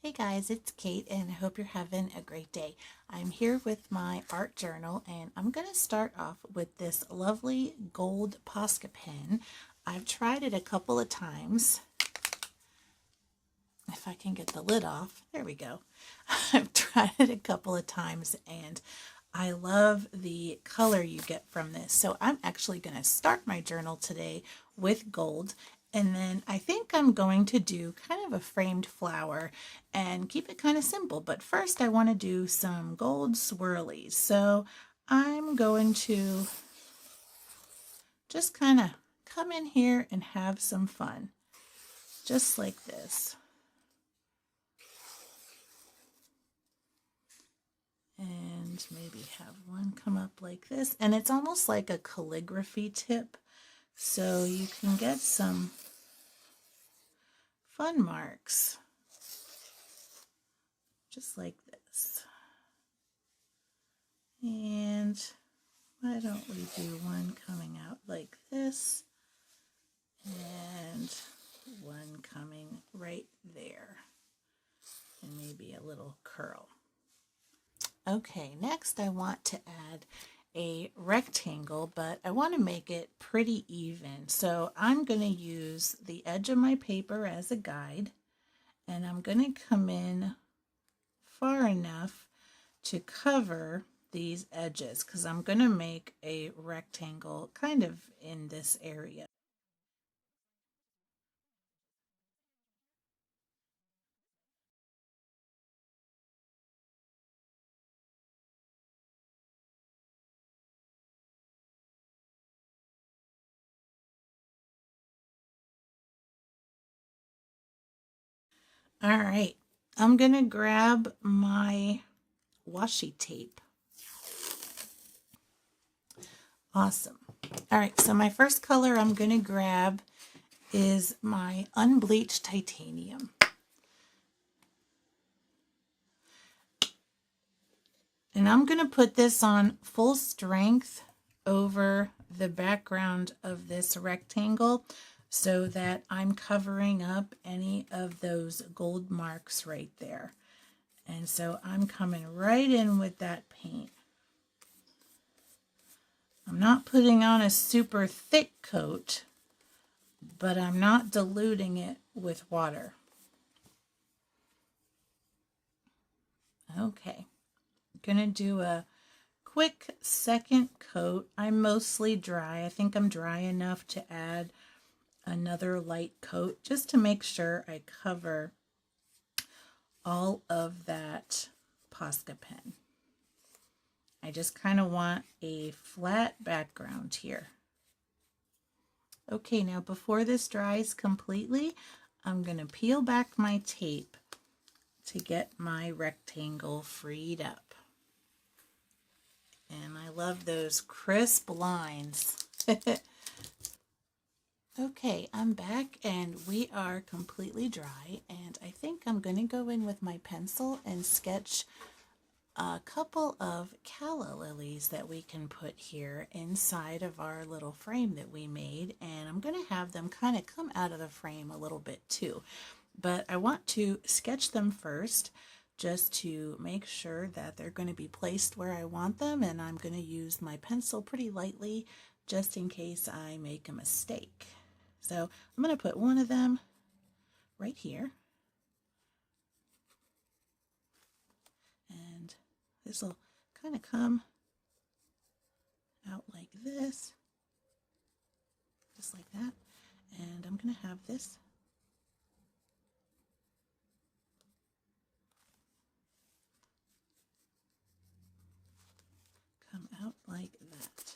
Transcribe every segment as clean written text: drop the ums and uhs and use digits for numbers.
Hey guys, it's Kate and I hope you're having a great day. I'm here with my art journal and I'm going to start off with this lovely gold Posca pen. I've tried it a couple of times. If I can get the lid off, there we go. I've tried it a couple of times and I love the color you get from this. So I'm actually going to start my journal today with gold. And then I think I'm going to do kind of a framed flower and keep it kind of simple. But first I want to do some gold swirlies. So I'm going to just kind of come in here and have some fun. Just like this. And maybe have one come up like this. And it's almost like a calligraphy tip. So you can get some fun marks. Just like this. And why don't we do one coming out like this? And one coming right there. And maybe a little curl. Okay, next I want to add a rectangle, but I want to make it pretty even. So I'm going to use the edge of my paper as a guide, and I'm going to come in far enough to cover these edges because I'm going to make a rectangle kind of in this area. All right, I'm going to grab my washi tape. Awesome. All right, so my first color I'm going to grab is my unbleached titanium. And I'm going to put this on full strength over the background of this rectangle so that I'm covering up any of those gold marks right there. And so I'm coming right in with that paint. I'm not putting on a super thick coat, but I'm not diluting it with water. Okay, I'm gonna do a quick second coat. I'm mostly dry. I think I'm dry enough to add another light coat just to make sure I cover all of that Posca pen. I just kind of want a flat background here. Okay, now before this dries completely, I'm going to peel back my tape to get my rectangle freed up. And I love those crisp lines. Okay, I'm back and we are completely dry, and I think I'm going to go in with my pencil and sketch a couple of calla lilies that we can put here inside of our little frame that we made, and I'm going to have them kind of come out of the frame a little bit too. But I want to sketch them first just to make sure that they're going to be placed where I want them, and I'm going to use my pencil pretty lightly just in case I make a mistake. So I'm going to put one of them right here. And this will kind of come out like this, just like that. And I'm going to have this come out like that.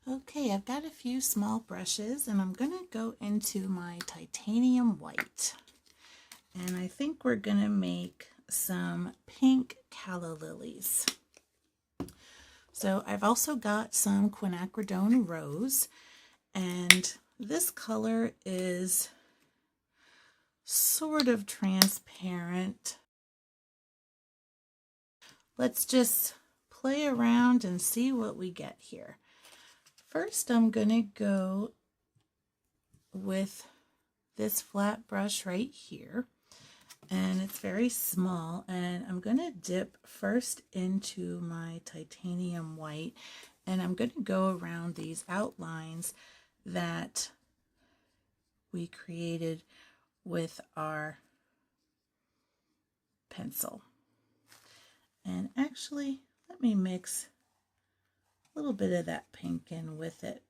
Okay, I've got a few small brushes and I'm going to go into my titanium white. And I think we're going to make some pink calla lilies. So I've also got some quinacridone rose, and this color is sort of transparent. Let's just play around and see what we get here. First, I'm going to go with this flat brush right here, and it's very small, and I'm going to dip first into my titanium white, and I'm going to go around these outlines that we created with our pencil. And actually, let me mix a little bit of that pink in with it.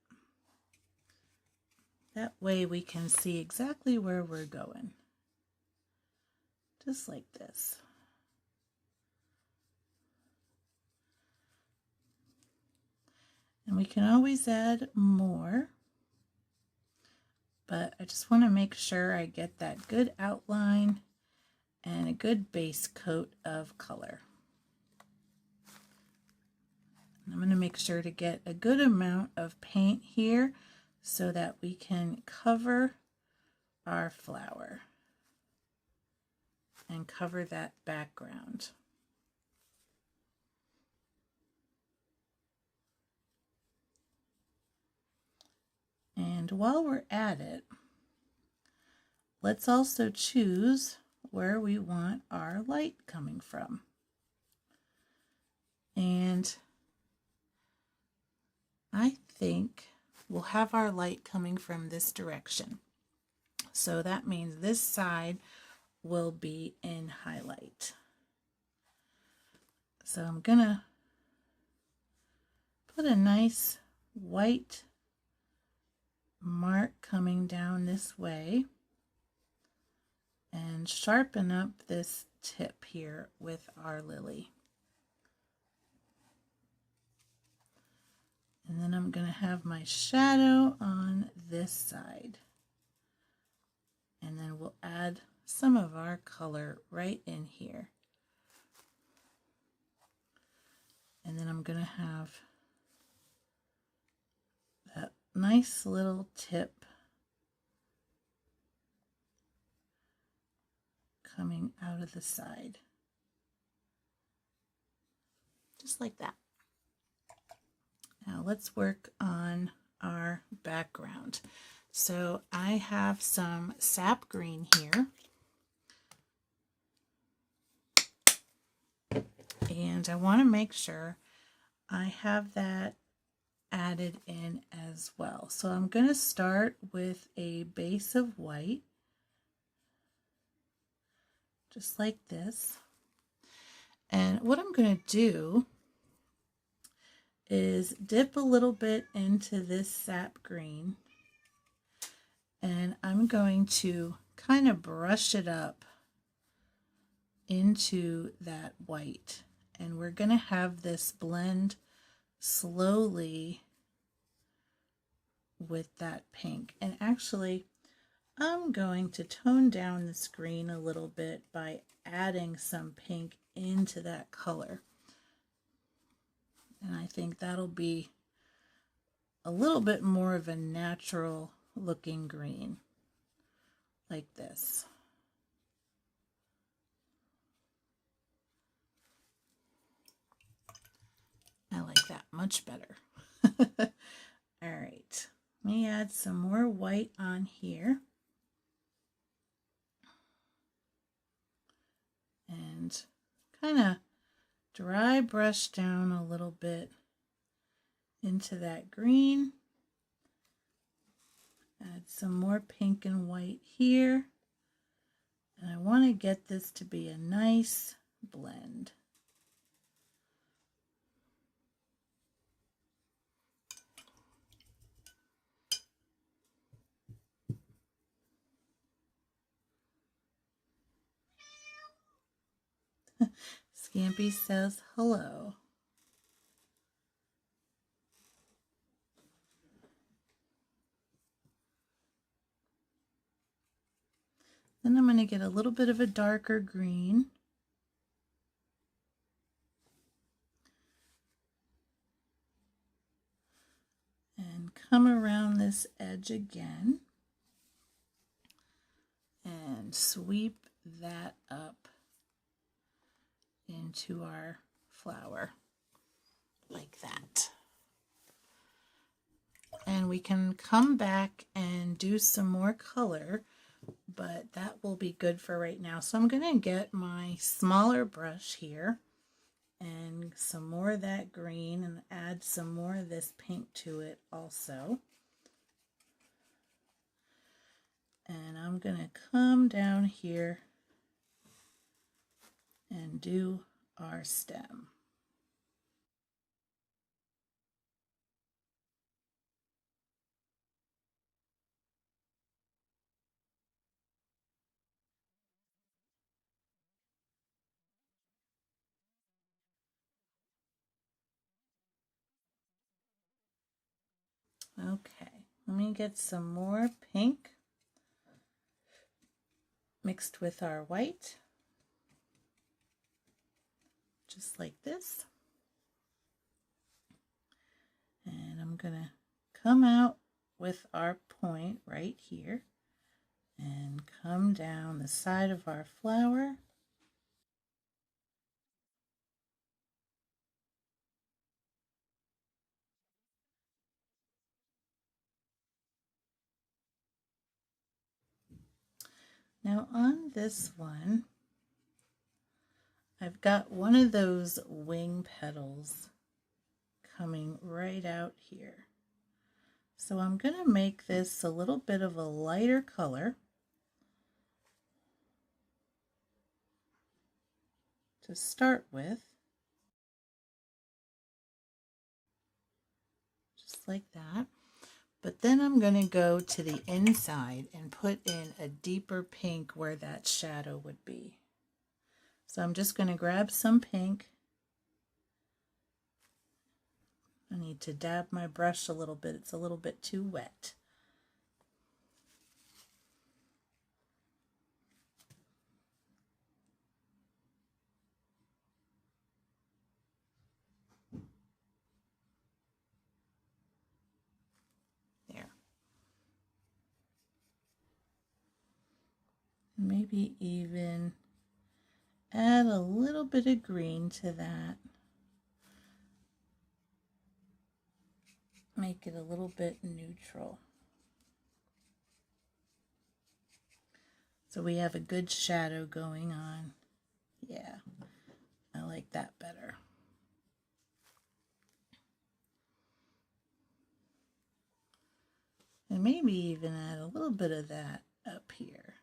That way we can see exactly where we're going. Just like this. And we can always add more, but I just want to make sure I get that good outline and a good base coat of color. And I'm going to make sure to get a good amount of paint here so that we can cover our flower and cover that background. And while we're at it, let's also choose where we want our light coming from. And I think we'll have our light coming from this direction. So that means this side will be in highlight. So I'm gonna put a nice white mark coming down this way and sharpen up this tip here with our lily. And then I'm going to have my shadow on this side. And then we'll add some of our color right in here. And then I'm going to have that nice little tip coming out of the side. Just like that. Now let's work on our background. So I have some sap green here. And I want to make sure I have that added in as well. So I'm going to start with a base of white, just like this. And what I'm going to do is dip a little bit into this sap green, and I'm going to kind of brush it up into that white, and we're going to have this blend slowly with that pink. And actually I'm going to tone down the screen a little bit by adding some pink into that color. And I think that'll be a little bit more of a natural looking green, like this. I like that much better. All right, let me add some more white on here. And kind of dry brush down a little bit into that green. Add some more pink and white here. And I want to get this to be a nice blend. Scampy says hello. Then I'm going to get a little bit of a darker green. And come around this edge again. And sweep that up into our flower like that. And we can come back and do some more color, but that will be good for right now. So I'm going to get my smaller brush here and some more of that green and add some more of this pink to it also. And I'm going to come down here and do our stem. Okay, let me get some more pink mixed with our white, just like this. And I'm gonna come out with our point right here and come down the side of our flower. Now on this one, I've got one of those wing petals coming right out here. So I'm going to make this a little bit of a lighter color to start with, just like that. But then I'm going to go to the inside and put in a deeper pink where that shadow would be. So I'm just going to grab some pink. I need to dab my brush a little bit. It's a little bit too wet. There. Maybe even add a little bit of green to that. Make it a little bit neutral. So we have a good shadow going on. Yeah, I like that better. And maybe even add a little bit of that up here.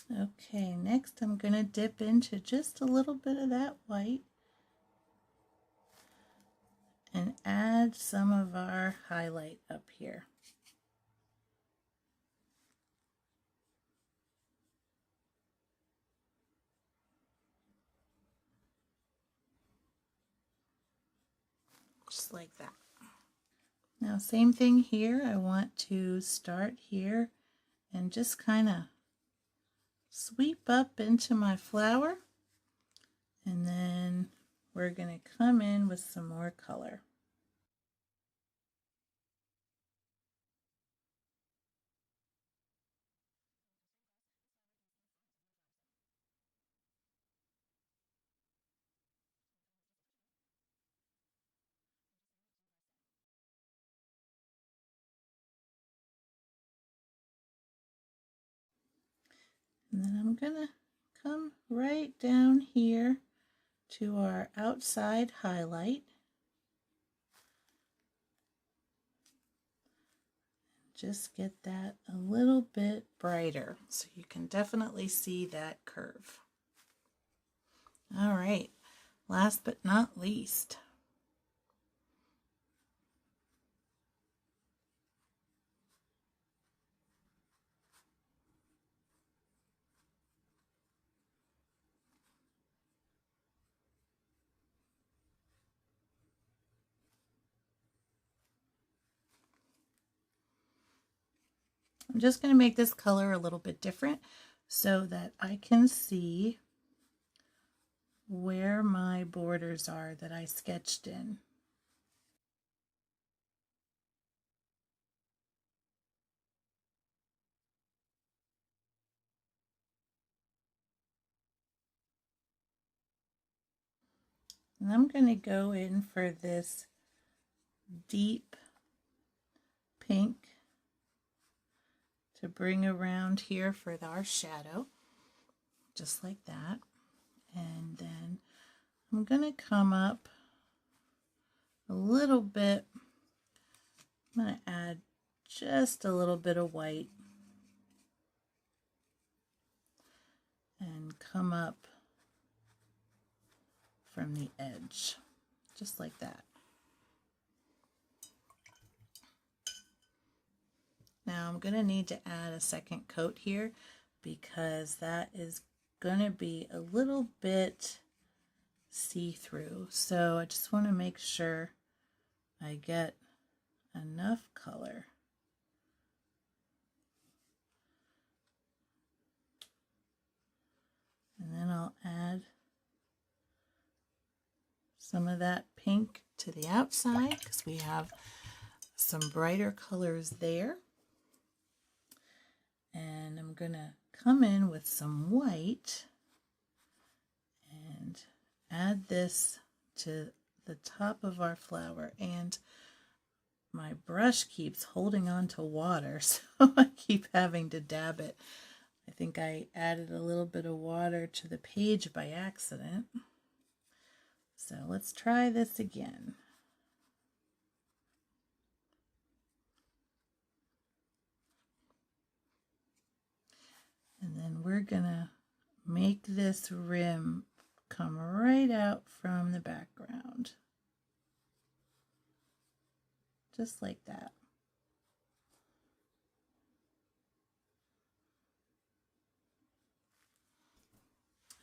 Okay, next I'm going to dip into just a little bit of that white and add some of our highlight up here. Just like that. Now same thing here, I want to start here and just kind of sweep up into my flower, and then we're going to come in with some more color. And then I'm going to come right down here to our outside highlight. Just get that a little bit brighter so you can definitely see that curve. All right, last but not least, I'm just going to make this color a little bit different so that I can see where my borders are that I sketched in. And I'm going to go in for this deep pink to bring around here for our shadow, just like that. And then I'm going to come up a little bit. I'm going to add just a little bit of white and come up from the edge, just like that. Now I'm going to need to add a second coat here because that is going to be a little bit see-through. So I just want to make sure I get enough color. And then I'll add some of that pink to the outside because we have some brighter colors there. And I'm going to come in with some white and add this to the top of our flower. And my brush keeps holding on to water, so I keep having to dab it. I think I added a little bit of water to the page by accident. So let's try this again. And then we're gonna make this rim come right out from the background. Just like that.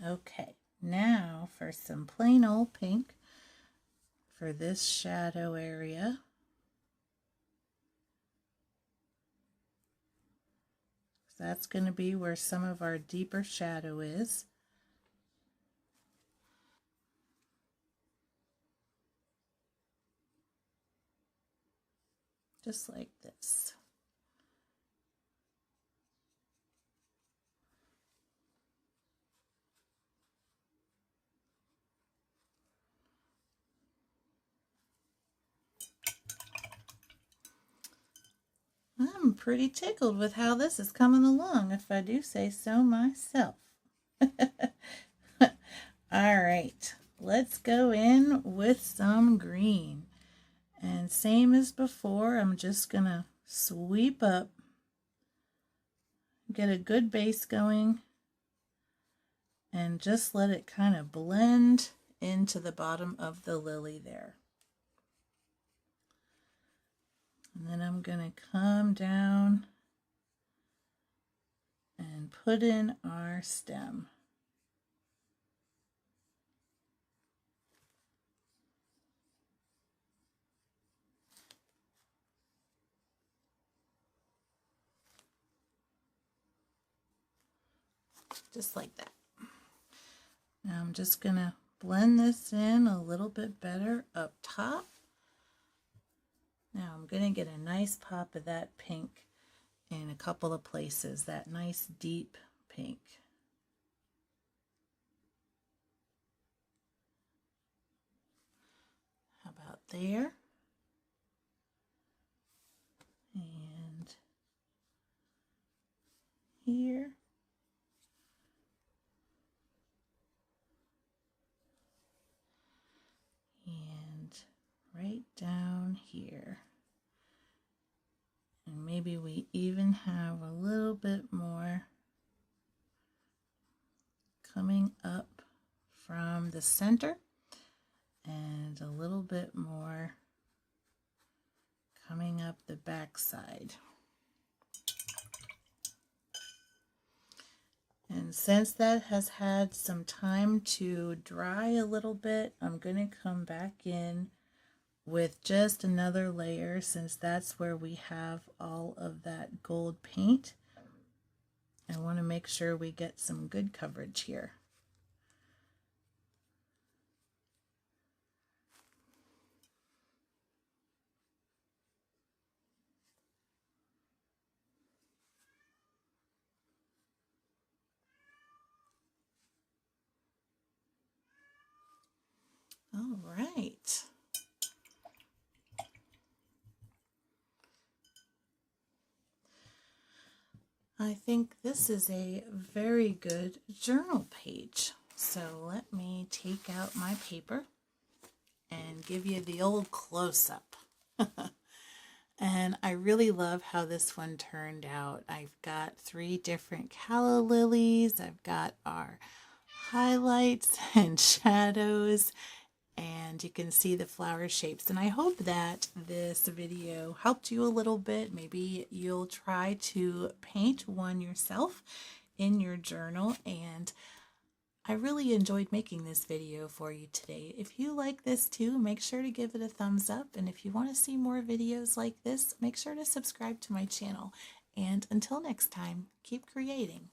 Okay, now for some plain old pink for this shadow area. That's going to be where some of our deeper shadow is. Just like this. I'm pretty tickled with how this is coming along, if I do say so myself. All right, let's go in with some green. And same as before, I'm just going to sweep up, get a good base going, and just let it kind of blend into the bottom of the lily there. And then I'm going to come down and put in our stem. Just like that. Now I'm just going to blend this in a little bit better up top. Now I'm going to get a nice pop of that pink in a couple of places, that nice deep pink. How about there? And here. And right down here. And maybe we even have a little bit more coming up from the center and a little bit more coming up the back side. And since that has had some time to dry a little bit, I'm going to come back in with just another layer, since that's where we have all of that gold paint. I want to make sure we get some good coverage here. All right. I think this is a very good journal page. So let me take out my paper and give you the old close-up. And I really love how this one turned out. I've got 3 different calla lilies. I've got our highlights and shadows, and you can see the flower shapes. And I hope that this video helped you a little bit. Maybe you'll try to paint one yourself in your journal. And I really enjoyed making this video for you today. If you like this too, make sure to give it a thumbs up. And if you want to see more videos like this, make sure to subscribe to my channel. And until next time, keep creating.